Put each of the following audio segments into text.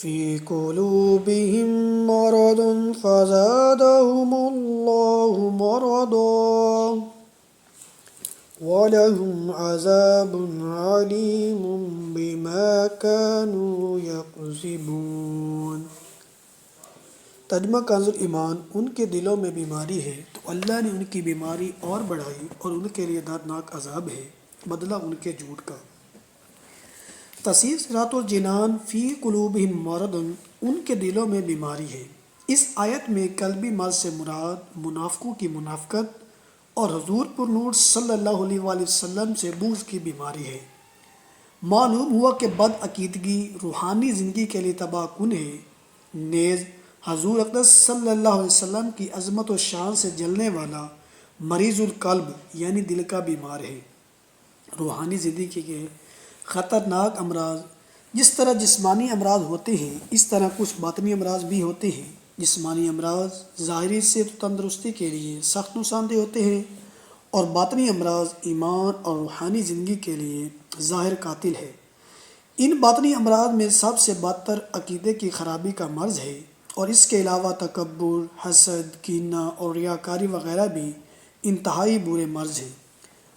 فی قلوبہم مرض فزادہم اللہ مرضا وَلَهُمْ عَذَابٌ عَلِيمٌ بِمَا كَانُوا يَكْذِبُونَ۔ ترجمہ کنز ایمان۔ ان کے دلوں میں بیماری ہے تو اللہ نے ان کی بیماری اور بڑھائی اور ان کے لیے دردناک عذاب ہے، بدلہ ان کے جھوٹ کا۔ تفسیر صراط الجنان۔ فی قلوبہم مرض، ان کے دلوں میں بیماری ہے۔ اس آیت میں قلبی مرض سے مراد منافقوں کی منافقت اور حضور پر نور صلی اللہ علیہ وآلہ وسلم سے بغض کی بیماری ہے۔ معلوم ہوا کہ بد عقیدگی روحانی زندگی کے لیے تباہ کن ہے، نیز حضور اقدس صلی اللہ علیہ وسلم کی عظمت و شان سے جلنے والا مریض القلب یعنی دل کا بیمار ہے۔ روحانی زندگی کے خطرناک امراض، جس طرح جسمانی امراض ہوتے ہیں اس طرح کچھ باطنی امراض بھی ہوتے ہیں۔ جسمانی امراض ظاہری صحت و تندرستی کے لیے سخت نقصان دہ ہوتے ہیں، اور باطنی امراض ایمان اور روحانی زندگی کے لیے ظاہر قاتل ہے۔ ان باطنی امراض میں سب سے بدتر عقیدے کی خرابی کا مرض ہے، اور اس کے علاوہ تکبر، حسد، کینہ اور ریاکاری وغیرہ بھی انتہائی برے مرض ہیں۔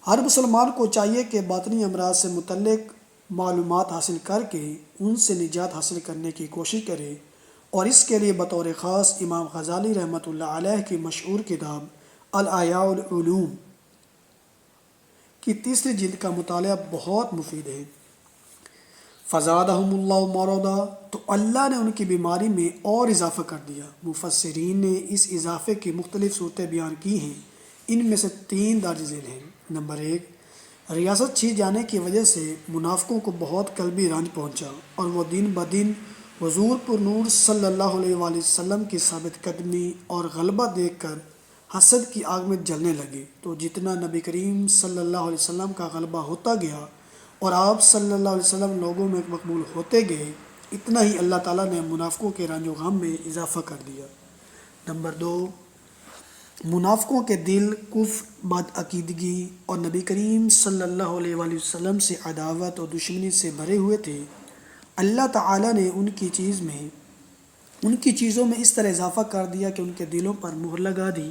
ہر مسلمان کو چاہیے کہ باطنی امراض سے متعلق معلومات حاصل کر کے ان سے نجات حاصل کرنے کی کوشش کرے، اور اس کے لیے بطور خاص امام غزالی رحمۃ اللہ علیہ کی مشہور کتاب الاحیاء العلوم کی 3 جلد کا مطالعہ بہت مفید ہے۔ فزادہم اللہ مرضا، تو اللہ نے ان کی بیماری میں اور اضافہ کر دیا۔ مفسرین نے اس اضافے کی مختلف صورتیں بیان کی ہیں، ان میں سے 3 درج ذیل ہیں۔ نمبر 1، ریاست چھین جانے کی وجہ سے منافقوں کو بہت قلبی رنج پہنچا، اور وہ دن بدن حضور پر نور صلی اللہ علیہ وآلہ وسلم کی ثابت قدمی اور غلبہ دیکھ کر حسد کی آگ میں جلنے لگے۔ تو جتنا نبی کریم صلی اللہ علیہ وسلم کا غلبہ ہوتا گیا اور آپ صلی اللہ علیہ وسلم لوگوں میں مقبول ہوتے گئے، اتنا ہی اللہ تعالیٰ نے منافقوں کے رنج و غم میں اضافہ کر دیا۔ نمبر 2، منافقوں کے دل کفر، بد عقیدگی اور نبی کریم صلی اللہ علیہ وآلہ وسلم سے عداوت اور دشمنی سے بھرے ہوئے تھے۔ اللہ تعالیٰ نے ان کی چیزوں میں اس طرح اضافہ کر دیا کہ ان کے دلوں پر مہر لگا دی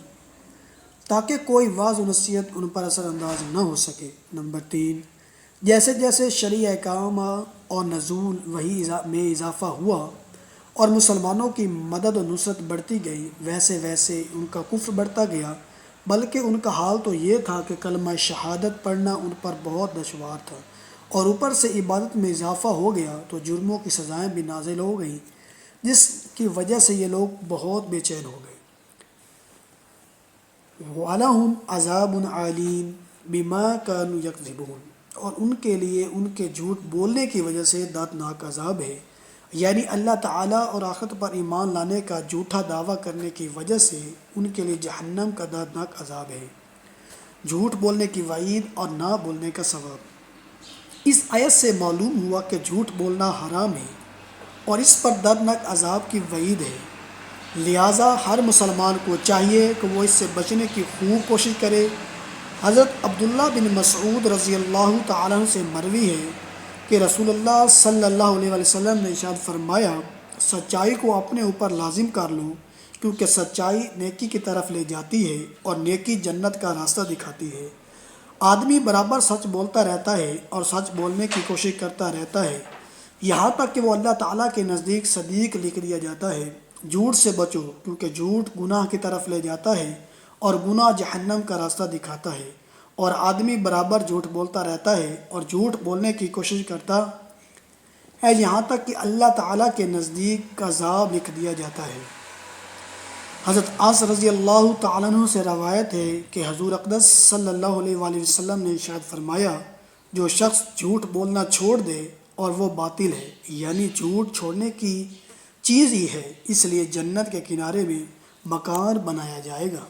تاکہ کوئی واعظ و نصیحت ان پر اثر انداز نہ ہو سکے۔ نمبر 3، جیسے جیسے شرعی احکام اور نزول وحی میں اضافہ ہوا اور مسلمانوں کی مدد و نصرت بڑھتی گئی، ویسے ویسے ان کا کفر بڑھتا گیا، بلکہ ان کا حال تو یہ تھا کہ کلمہ شہادت پڑھنا ان پر بہت دشوار تھا، اور اوپر سے عبادت میں اضافہ ہو گیا تو جرموں کی سزائیں بھی نازل ہو گئیں، جس کی وجہ سے یہ لوگ بہت بے چین ہو گئے۔ وَلَهُمْ عَذَابٌ عَلِيمٌ بِمَا كَانُوا يَكْذِبُونَ، اور ان کے لیے ان کے جھوٹ بولنے کی وجہ سے دردناک عذاب ہے، یعنی اللہ تعالیٰ اور آخرت پر ایمان لانے کا جھوٹا دعویٰ کرنے کی وجہ سے ان کے لیے جہنم کا دردناک عذاب ہے۔ جھوٹ بولنے کی وعید اور نہ بولنے کا ثواب۔ اس آیت سے معلوم ہوا کہ جھوٹ بولنا حرام ہے اور اس پر دردناک عذاب کی وعید ہے، لہٰذا ہر مسلمان کو چاہیے کہ وہ اس سے بچنے کی خوب کوشش کرے۔ حضرت عبداللہ بن مسعود رضی اللہ تعالیٰ عنہ سے مروی ہے کہ رسول اللہ صلی اللہ علیہ وآلہ وسلم نے ارشاد فرمایا، سچائی کو اپنے اوپر لازم کر لو، کیونکہ سچائی نیکی کی طرف لے جاتی ہے اور نیکی جنت کا راستہ دکھاتی ہے۔ آدمی برابر سچ بولتا رہتا ہے اور سچ بولنے کی کوشش کرتا رہتا ہے، یہاں تک کہ وہ اللہ تعالیٰ کے نزدیک صدیق لکھ دیا جاتا ہے۔ جھوٹ سے بچو، کیونکہ جھوٹ گناہ کی طرف لے جاتا ہے اور گناہ جہنم کا راستہ دکھاتا ہے، اور آدمی برابر جھوٹ بولتا رہتا ہے اور جھوٹ بولنے کی کوشش کرتا ہے، یہاں تک کہ اللہ تعالیٰ کے نزدیک عذاب لکھ دیا جاتا ہے۔ حضرت انس رضی اللہ تعالیٰ عنہ سے روایت ہے کہ حضور اقدس صلی اللہ علیہ وآلہ وسلم نے ارشاد فرمایا، جو شخص جھوٹ بولنا چھوڑ دے اور وہ باطل ہے، یعنی جھوٹ چھوڑنے کی چیز ہی ہے، اس لیے جنت کے کنارے میں مکان بنایا جائے گا۔